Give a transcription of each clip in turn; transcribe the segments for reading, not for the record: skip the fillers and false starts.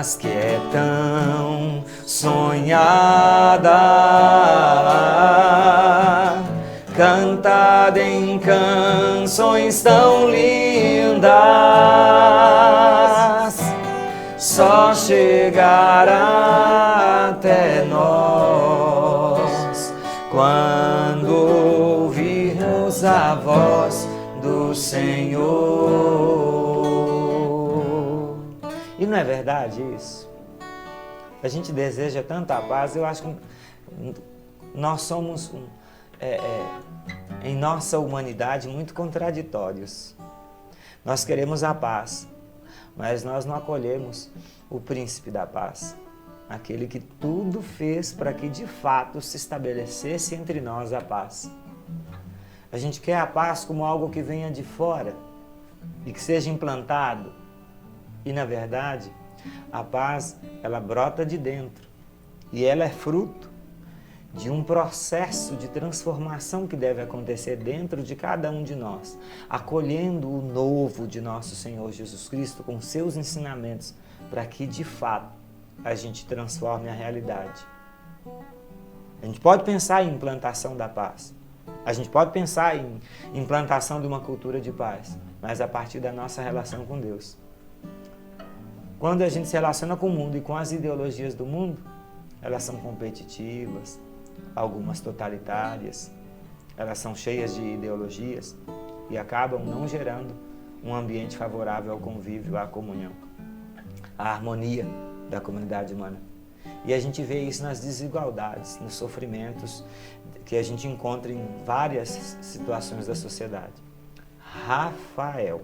paz que é tão sonhada, cantada em canções tão lindas, só chegará até nós quando ouvirmos a voz do Senhor. E não é verdade isso? A gente deseja tanta paz. Eu acho que nós somos, em nossa humanidade, muito contraditórios. Nós queremos a paz, mas nós não acolhemos o príncipe da paz, aquele que tudo fez para que de fato se estabelecesse entre nós a paz. A gente quer a paz como algo que venha de fora e que seja implantado. E na verdade, a paz, ela brota de dentro e ela é fruto de um processo de transformação que deve acontecer dentro de cada um de nós, acolhendo o novo de nosso Senhor Jesus Cristo com seus ensinamentos, para que de fato a gente transforme a realidade. A gente pode pensar em implantação da paz, a gente pode pensar em implantação de uma cultura de paz, mas a partir da nossa relação com Deus. Quando a gente se relaciona com o mundo e com as ideologias do mundo, elas são competitivas, algumas totalitárias, elas são cheias de ideologias e acabam não gerando um ambiente favorável ao convívio, à comunhão, à harmonia da comunidade humana. E a gente vê isso nas desigualdades, nos sofrimentos que a gente encontra em várias situações da sociedade. Rafael,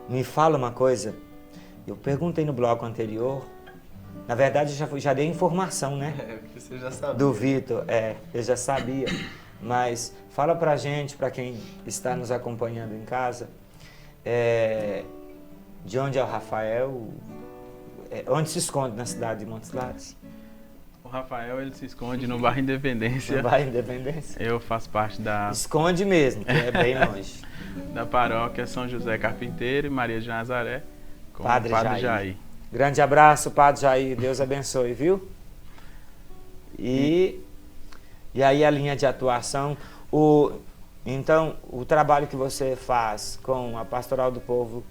me fala uma coisa. Eu perguntei no bloco anterior, na verdade eu já dei informação, né? Porque você já sabia. Do Vitor, eu já sabia. Mas fala pra gente, pra quem está nos acompanhando em casa, de onde é o Rafael, onde se esconde na cidade de Montes Claros? O Rafael, ele se esconde no bairro Independência. No bairro Independência? Eu faço parte da... Esconde mesmo, que é bem longe. Da paróquia São José Carpinteiro e Maria de Nazaré, com Padre o Padre Jair. Jair. Grande abraço, Padre Jair. Deus abençoe, viu? E aí a linha de atuação. Então, o trabalho que você faz com a Pastoral do Povo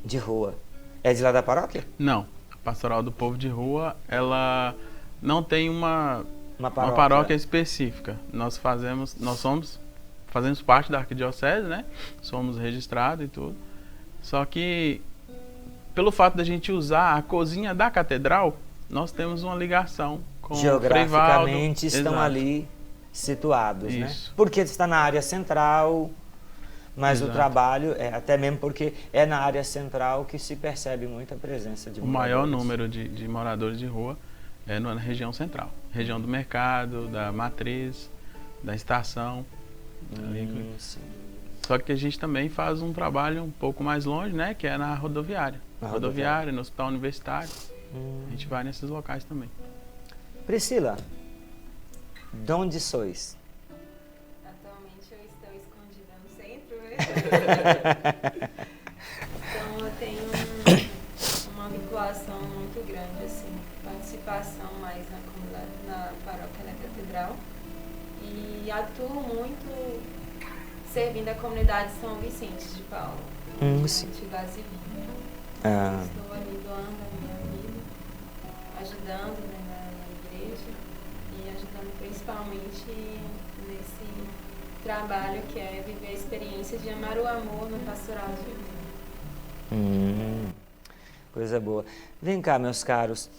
de Rua é de lá da paróquia? Não. A Pastoral do Povo de Rua, ela não tem uma paróquia específica. Nós fazemos parte da arquidiocese, né? Somos registrados e tudo. Só que, pelo fato da gente usar a cozinha da catedral, nós temos uma ligação com o geograficamente estão Exato. ali situados, Isso. né? Porque está na área central, mas Exato. o trabalho, até mesmo porque é na área central que se percebe muita presença de moradores. O maior número de moradores de rua é na região central. Região do mercado, da matriz, da estação. Sim. Só que a gente também faz um trabalho um pouco mais longe, né? Que é na rodoviária. Rodoviária, no hospital universitário. A gente vai nesses locais também. Priscila, de onde sois? Atualmente eu estou escondida no centro, né? Então eu tenho uma vinculação muito grande, assim, participação mais na comunidade, na paróquia da catedral. E atuo muito servindo a comunidade São Vicente de Paulo, Sim. de Vasilhinha. Ah. Estou ali doando a minha vida, ajudando, né, na igreja e ajudando principalmente nesse trabalho que é viver a experiência de amar o amor no pastoral de vida. Coisa boa. Vem cá, meus caros,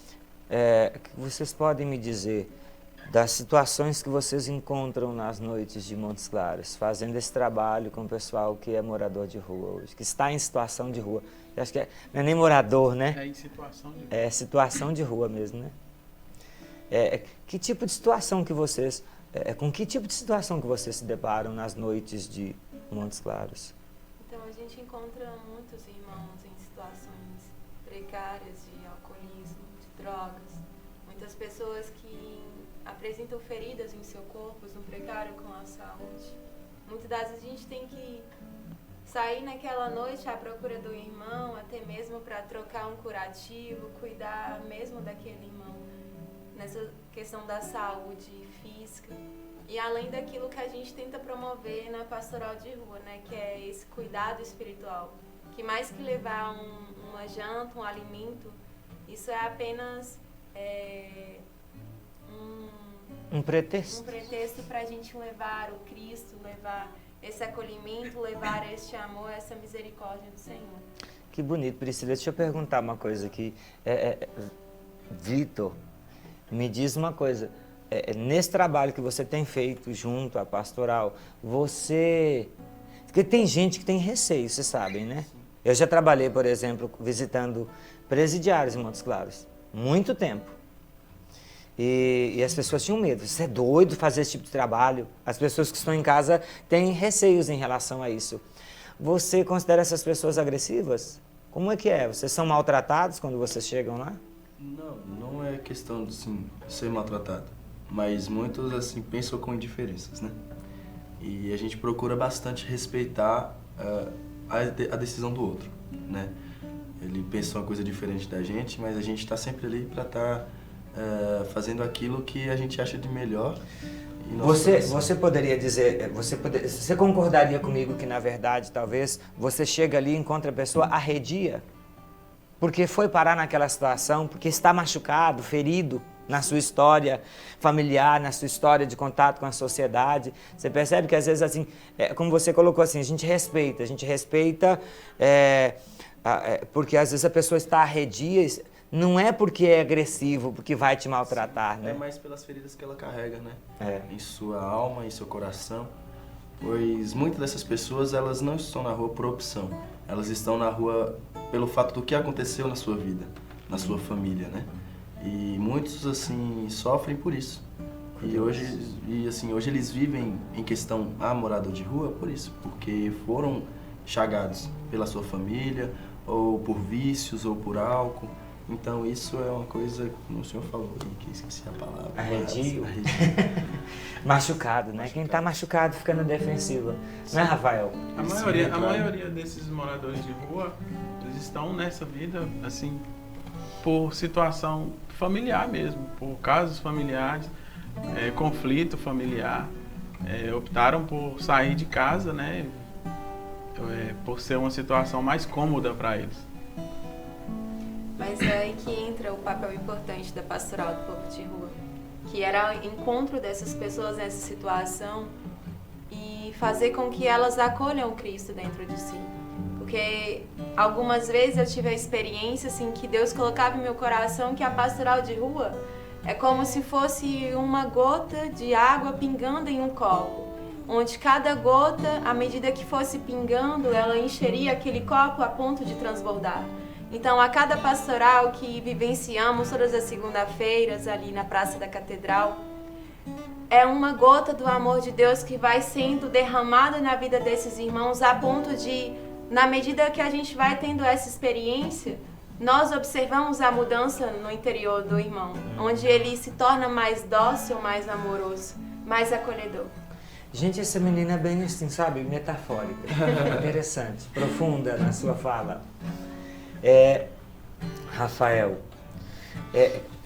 vocês podem me dizer das situações que vocês encontram nas noites de Montes Claros, fazendo esse trabalho com o pessoal que é morador de rua hoje, que está em situação de rua. Eu acho que não é nem morador, né? É em situação de rua. É situação de rua mesmo, né? Que tipo de situação que vocês... com que tipo de situação que vocês se deparam nas noites de Montes Claros? Então a gente encontra muitos irmãos em situações precárias de alcoolismo, de drogas, muitas pessoas que apresentam feridas em seu corpo, no precário com a saúde. Muitas das vezes a gente tem que sair naquela noite à procura do irmão, até mesmo para trocar um curativo, cuidar mesmo daquele irmão, nessa questão da saúde física. E além daquilo que a gente tenta promover na pastoral de rua, né, que é esse cuidado espiritual, que mais que levar uma janta, um alimento, isso é apenas um pretexto. Um pretexto para a gente levar o Cristo, levar esse acolhimento, levar este amor, essa misericórdia do Senhor. Que bonito, Priscila. Deixa eu perguntar uma coisa aqui. Vitor, me diz uma coisa. Nesse trabalho que você tem feito junto à pastoral, você... Porque tem gente que tem receio, vocês sabem, né? Eu já trabalhei, por exemplo, visitando presidiários em Montes Claros. Muito tempo. E as pessoas tinham medo. Você é doido fazer esse tipo de trabalho? As pessoas que estão em casa têm receios em relação a isso. Você considera essas pessoas agressivas? Como é que é? Vocês são maltratados quando vocês chegam lá? Não é questão de assim, ser maltratado. Mas muitos assim, pensam com indiferenças, né? E a gente procura bastante respeitar a decisão do outro, né? Ele pensa uma coisa diferente da gente, mas a gente está sempre ali para estar fazendo aquilo que a gente acha de melhor. Você poderia dizer, você concordaria comigo que, na verdade, talvez você chega ali e encontra a pessoa arredia? Porque foi parar naquela situação, porque está machucado, ferido na sua história familiar, na sua história de contato com a sociedade. Você percebe que às vezes, assim, como você colocou assim, a gente respeita porque às vezes a pessoa está arredia, não é porque é agressivo, porque vai te maltratar, né? É mais pelas feridas que ela carrega, né? Em sua alma, em seu coração. Pois muitas dessas pessoas, elas não estão na rua por opção. Elas estão na rua pelo fato do que aconteceu na sua vida, na sua família, né? E muitos, assim, sofrem por isso. E hoje eles vivem em questão morador de rua por isso, porque foram chagados pela sua família, ou por vícios, ou por álcool. Então isso é uma coisa, como o senhor falou, que esqueci a palavra. Arredio. Machucado, né? Quem está machucado fica na defensiva. Não é, Rafael? A maioria desses moradores de rua, eles estão nessa vida, assim, por situação familiar mesmo, por casos familiares, conflito familiar, optaram por sair de casa, né? Por ser uma situação mais cômoda para eles. Mas é aí que entra o papel importante da pastoral do povo de rua, que era o encontro dessas pessoas nessa situação e fazer com que elas acolham o Cristo dentro de si. Porque algumas vezes eu tive a experiência assim, que Deus colocava em meu coração que a pastoral de rua é como se fosse uma gota de água pingando em um copo, onde cada gota, à medida que fosse pingando, ela encheria aquele copo a ponto de transbordar. Então, a cada pastoral que vivenciamos todas as segunda-feiras ali na Praça da Catedral, é uma gota do amor de Deus que vai sendo derramada na vida desses irmãos a ponto de, na medida que a gente vai tendo essa experiência, nós observamos a mudança no interior do irmão, onde ele se torna mais dócil, mais amoroso, mais acolhedor. Gente, essa menina é bem assim, sabe, metafórica, interessante, profunda na sua fala. Rafael,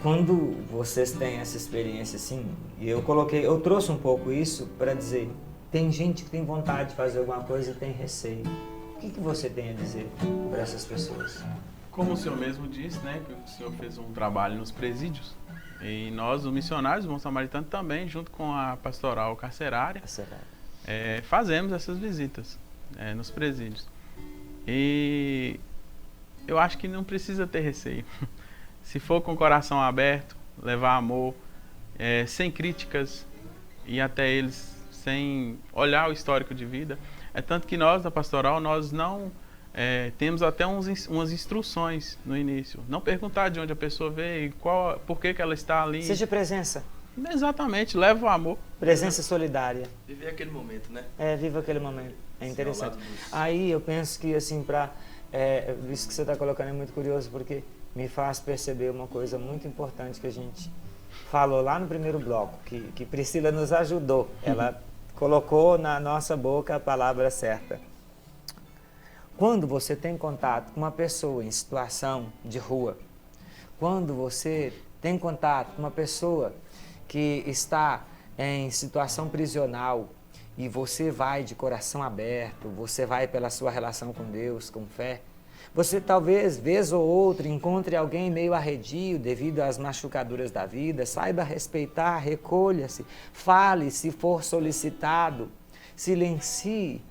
quando vocês têm essa experiência assim, eu trouxe um pouco isso para dizer, tem gente que tem vontade de fazer alguma coisa e tem receio. O que você tem a dizer para essas pessoas? Como o senhor mesmo disse, né, que o senhor fez um trabalho nos presídios, e nós, os missionários, o Bom Samaritano também, junto com a pastoral carcerária, fazemos essas visitas nos presídios. E eu acho que não precisa ter receio. Se for com o coração aberto, levar amor, sem críticas, e até eles sem olhar o histórico de vida. É tanto que nós, da pastoral, nós não temos até umas instruções no início. Não perguntar de onde a pessoa veio, por que ela está ali. Seja presença. Exatamente, leva o amor. Presença solidária. Viver aquele momento, né? Viva aquele momento. É interessante. Aí eu penso que, assim, isso que você está colocando é muito curioso, porque me faz perceber uma coisa muito importante que a gente falou lá no primeiro bloco, que Priscila nos ajudou. Ela colocou na nossa boca a palavra certa. Quando você tem contato com uma pessoa em situação de rua, quando você tem contato com uma pessoa que está em situação prisional e você vai de coração aberto, você vai pela sua relação com Deus, com fé, você talvez, vez ou outra, encontre alguém meio arredio devido às machucaduras da vida, saiba respeitar, recolha-se, fale se for solicitado, silencie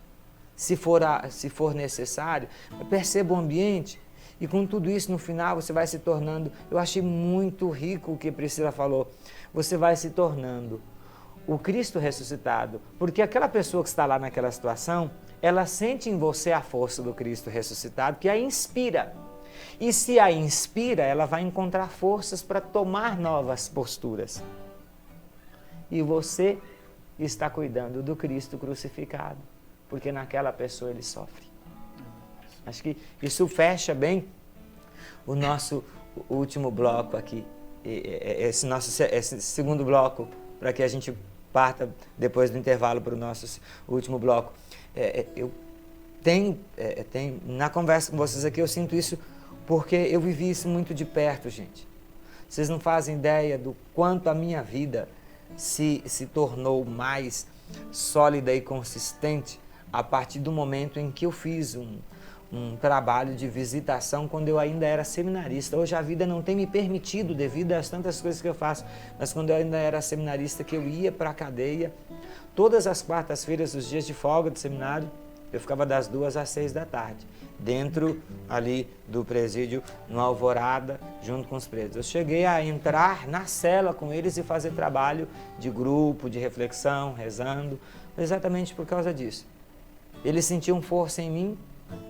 se for necessário, perceba o ambiente e com tudo isso no final você vai se tornando, eu achei muito rico o que Priscila falou, você vai se tornando o Cristo ressuscitado, porque aquela pessoa que está lá naquela situação, ela sente em você a força do Cristo ressuscitado, que a inspira. E se a inspira, ela vai encontrar forças para tomar novas posturas. E você está cuidando do Cristo crucificado, porque naquela pessoa ele sofre. Acho que isso fecha bem o nosso último bloco aqui, esse segundo bloco, para que a gente parta depois do intervalo para o nosso último bloco. Eu tenho, na conversa com vocês aqui, eu sinto isso porque eu vivi isso muito de perto, gente. Vocês não fazem ideia do quanto a minha vida se tornou mais sólida e consistente a partir do momento em que eu fiz um trabalho de visitação quando eu ainda era seminarista. Hoje a vida não tem me permitido, devido às tantas coisas que eu faço, mas quando eu ainda era seminarista, que eu ia para a cadeia, todas as quartas-feiras, os dias de folga do seminário, eu ficava das 2 às 6 da tarde, dentro ali do presídio, no Alvorada, junto com os presos. Eu cheguei a entrar na cela com eles e fazer trabalho de grupo, de reflexão, rezando, exatamente por causa disso. Eles sentiam força em mim,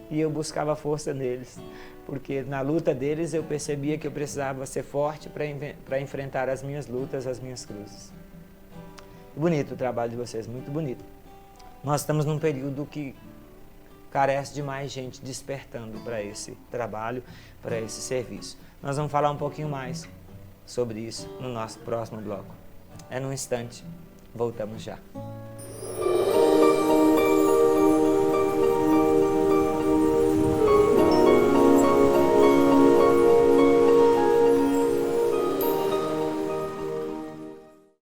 e eu buscava força neles, porque na luta deles eu percebia que eu precisava ser forte para enfrentar as minhas lutas, as minhas cruzes. Bonito o trabalho de vocês, muito bonito. Nós estamos num período que carece de mais gente despertando para esse trabalho, para esse serviço. Nós vamos falar um pouquinho mais sobre isso no nosso próximo bloco. É num instante, voltamos já.